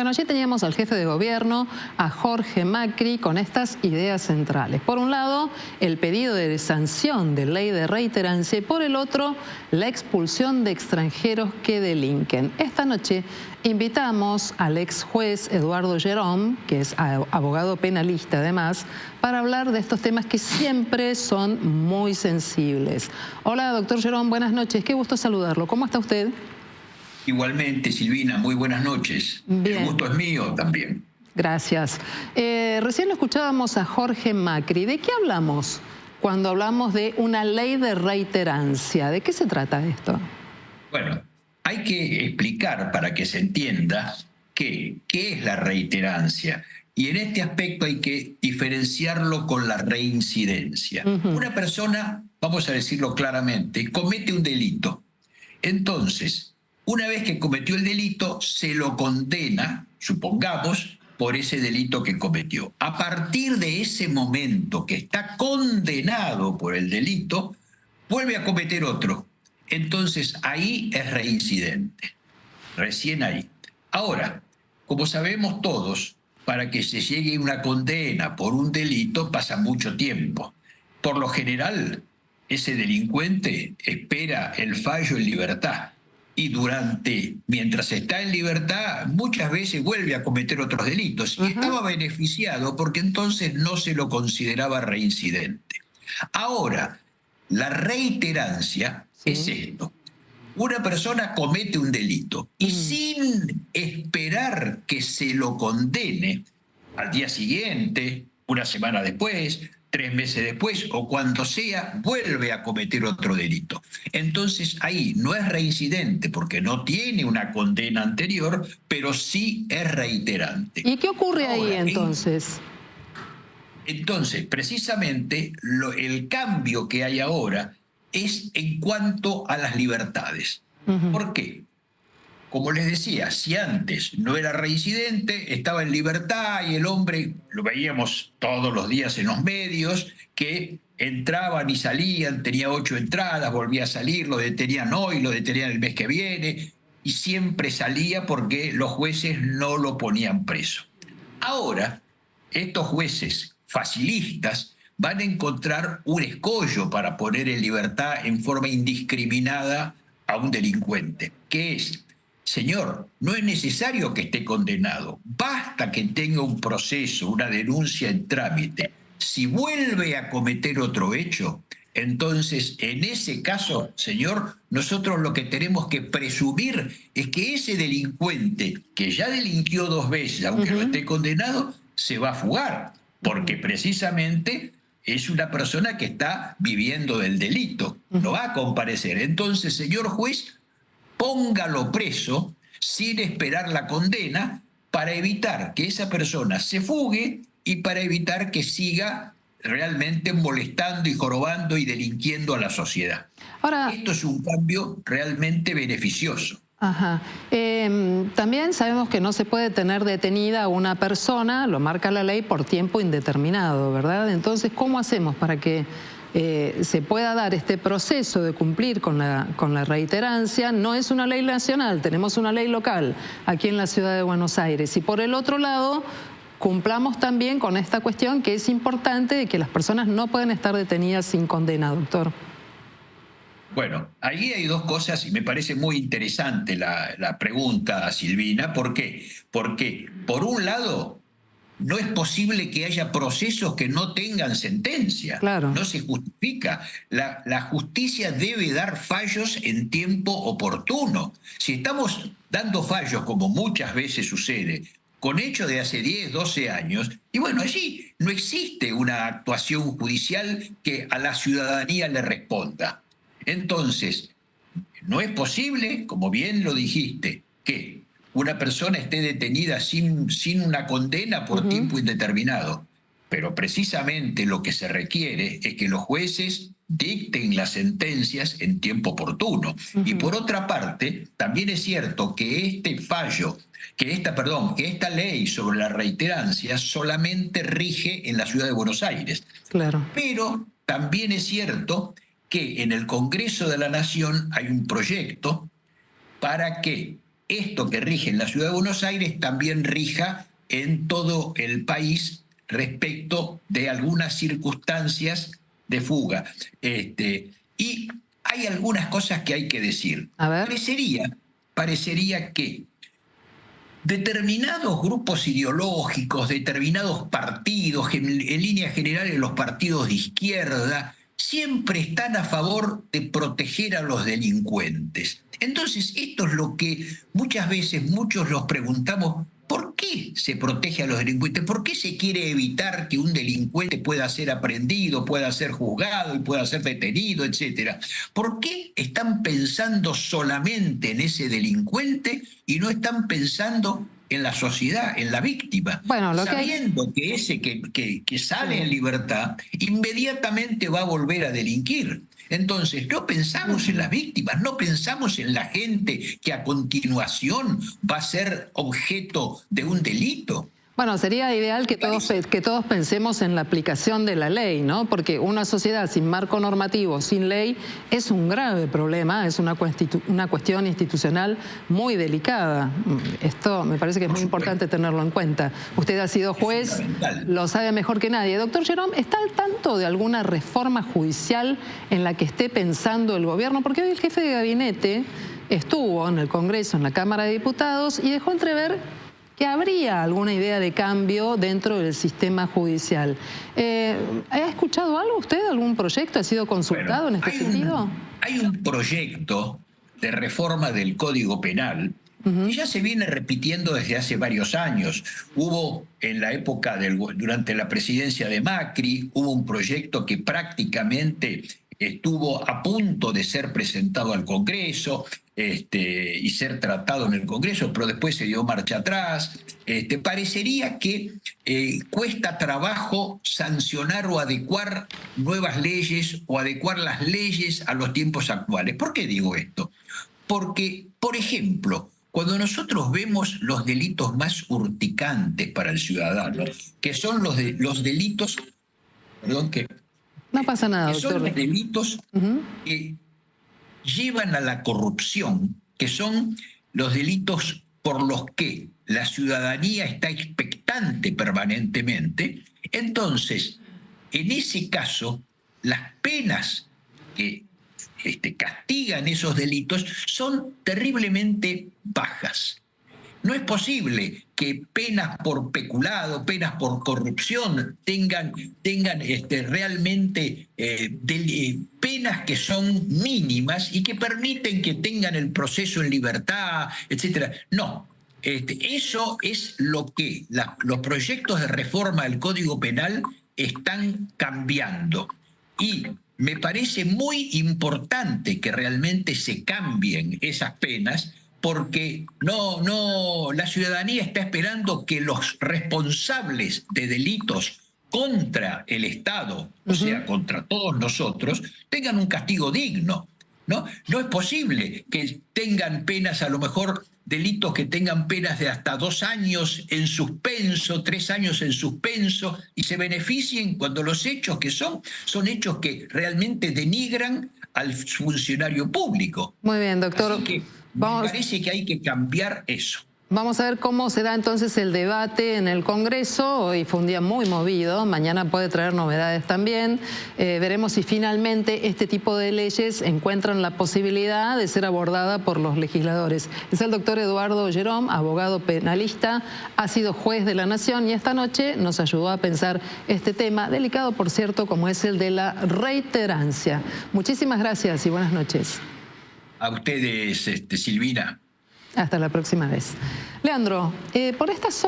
Bueno, allí teníamos al jefe de gobierno, a Jorge Macri, con estas ideas centrales. Por un lado, el pedido de sanción de ley de reiterancia y por el otro, la expulsión de extranjeros que delinquen. Esta noche invitamos al ex juez Eduardo Gerón, que es abogado penalista además, para hablar de estos temas que siempre son muy sensibles. Hola, doctor Gerón, buenas noches. Qué gusto saludarlo. ¿Cómo está usted? Igualmente, Silvina, muy buenas noches. Bien. El gusto es mío también. Gracias. Recién lo escuchábamos a Jorge Macri. ¿De qué hablamos cuando hablamos de una ley de reiterancia? ¿De qué se trata esto? Bueno, hay que explicar para que se entienda qué es la reiterancia. Y en este aspecto hay que diferenciarlo con la reincidencia. Una persona, vamos a decirlo claramente, comete un delito. Entonces, una vez que cometió el delito, se lo condena, supongamos, por ese delito que cometió. A partir de ese momento que está condenado por el delito, vuelve a cometer otro. Entonces, ahí es reincidente. Recién ahí. Ahora, como sabemos todos, para que se llegue a una condena por un delito pasa mucho tiempo. Por lo general, ese delincuente espera el fallo en libertad y mientras está en libertad, muchas veces vuelve a cometer otros delitos y estaba beneficiado porque entonces no se lo consideraba reincidente. Ahora, la reiterancia es esto. Una persona comete un delito y sin esperar que se lo condene al día siguiente, una semana después, 3 meses después o cuando sea, vuelve a cometer otro delito. Entonces ahí no es reincidente porque no tiene una condena anterior, pero sí es reiterante. ¿Y qué ocurre ahí Ahora, entonces? Entonces, precisamente, el cambio que hay ahora es en cuanto a las libertades. ¿Por qué? Como les decía, si antes no era reincidente, estaba en libertad y el hombre, lo veíamos todos los días en los medios, que entraban y salían, tenía 8 entradas, volvía a salir, lo detenían hoy, lo detenían el mes que viene, y siempre salía porque los jueces no lo ponían preso. Ahora, estos jueces facilistas van a encontrar un escollo para poner en libertad en forma indiscriminada a un delincuente, que es: señor, no es necesario que esté condenado, basta que tenga un proceso, una denuncia en trámite. Si vuelve a cometer otro hecho, entonces en ese caso, señor, nosotros lo que tenemos que presumir es que ese delincuente que ya delinquió 2 veces, aunque no esté condenado, se va a fugar, porque precisamente es una persona que está viviendo del delito, no va a comparecer. Entonces, señor juez, póngalo preso sin esperar la condena para evitar que esa persona se fugue y para evitar que siga realmente molestando y jorobando y delinquiendo a la sociedad. Ahora, esto es un cambio realmente beneficioso. También sabemos que no se puede tener detenida a una persona, lo marca la ley, por tiempo indeterminado, ¿verdad? Entonces, ¿cómo hacemos para que se pueda dar este proceso de cumplir con la reiterancia? No es una ley nacional, tenemos una ley local aquí en la ciudad de Buenos Aires. Y por el otro lado, cumplamos también con esta cuestión que es importante, de que las personas no pueden estar detenidas sin condena, doctor. Bueno, ahí hay 2 cosas y me parece muy interesante la pregunta, Silvina. ¿Por qué? Porque, por un lado, no es posible que haya procesos que no tengan sentencia. Claro. No se justifica. La justicia debe dar fallos en tiempo oportuno. Si estamos dando fallos, como muchas veces sucede, con hechos de hace 10, 12 años, y bueno, allí no existe una actuación judicial que a la ciudadanía le responda. Entonces, no es posible, como bien lo dijiste, que una persona esté detenida sin una condena por tiempo indeterminado. Pero precisamente lo que se requiere es que los jueces dicten las sentencias en tiempo oportuno. Y por otra parte, también es cierto que que esta ley sobre la reiterancia solamente rige en la ciudad de Buenos Aires. Claro. Pero también es cierto que en el Congreso de la Nación hay un proyecto para que esto que rige en la Ciudad de Buenos Aires también rija en todo el país respecto de algunas circunstancias de fuga. Y hay algunas cosas que hay que decir. A ver. Parecería que determinados grupos ideológicos, determinados partidos, en líneas generales los partidos de izquierda, siempre están a favor de proteger a los delincuentes. Entonces, esto es lo que muchas veces muchos nos preguntamos: ¿por qué se protege a los delincuentes? ¿Por qué se quiere evitar que un delincuente pueda ser aprehendido, pueda ser juzgado y pueda ser detenido, etcétera? ¿Por qué están pensando solamente en ese delincuente y no están pensando en la sociedad, en la víctima? Bueno, sabiendo que ese que sale en libertad inmediatamente va a volver a delinquir. Entonces, no pensamos en las víctimas, no pensamos en la gente que a continuación va a ser objeto de un delito. Bueno, sería ideal que todos pensemos en la aplicación de la ley, ¿no? Porque una sociedad sin marco normativo, sin ley, es un grave problema, es una cuestión institucional muy delicada. Esto me parece que es muy importante tenerlo en cuenta. Usted ha sido juez, lo sabe mejor que nadie. Doctor Jerome, ¿está al tanto de alguna reforma judicial en la que esté pensando el gobierno? Porque hoy el jefe de gabinete estuvo en el Congreso, en la Cámara de Diputados, y dejó entrever que habría alguna idea de cambio dentro del sistema judicial. ¿Ha escuchado algo usted, algún proyecto? ¿Ha sido consultado en este sentido? Hay un proyecto de reforma del Código Penal que ya se viene repitiendo desde hace varios años. Hubo en la época, durante la presidencia de Macri, hubo un proyecto que prácticamente estuvo a punto de ser presentado al Congreso y ser tratado en el Congreso, pero después se dio marcha atrás. Parecería que cuesta trabajo sancionar o adecuar nuevas leyes o adecuar las leyes a los tiempos actuales. ¿Por qué digo esto? Porque, por ejemplo, cuando nosotros vemos los delitos más urticantes para el ciudadano, que son los delitos, perdón, no pasa nada, doctor. Son los delitos que llevan a la corrupción, que son los delitos por los que la ciudadanía está expectante permanentemente. Entonces, en ese caso, las penas que castigan esos delitos son terriblemente bajas. No es posible que penas por peculado, penas por corrupción tengan realmente penas que son mínimas y que permiten que tengan el proceso en libertad, etcétera. No, eso es lo que los proyectos de reforma del Código Penal están cambiando. Y me parece muy importante que realmente se cambien esas penas, porque la ciudadanía está esperando que los responsables de delitos contra el Estado, o sea, contra todos nosotros, tengan un castigo digno, ¿no? No es posible que tengan penas, a lo mejor delitos que tengan penas de hasta 2 años en suspenso, 3 años en suspenso, y se beneficien cuando los hechos que son hechos que realmente denigran al funcionario público. Muy bien, doctor. Así que me parece que hay que cambiar eso. Vamos a ver cómo se da entonces el debate en el Congreso. Hoy fue un día muy movido, mañana puede traer novedades también. Veremos si finalmente este tipo de leyes encuentran la posibilidad de ser abordada por los legisladores. Es el doctor Eduardo Jerome, abogado penalista, ha sido juez de la Nación y esta noche nos ayudó a pensar este tema, delicado por cierto, como es el de la reiterancia. Muchísimas gracias y buenas noches. A ustedes, Silvina. Hasta la próxima vez. Leandro, por esta zona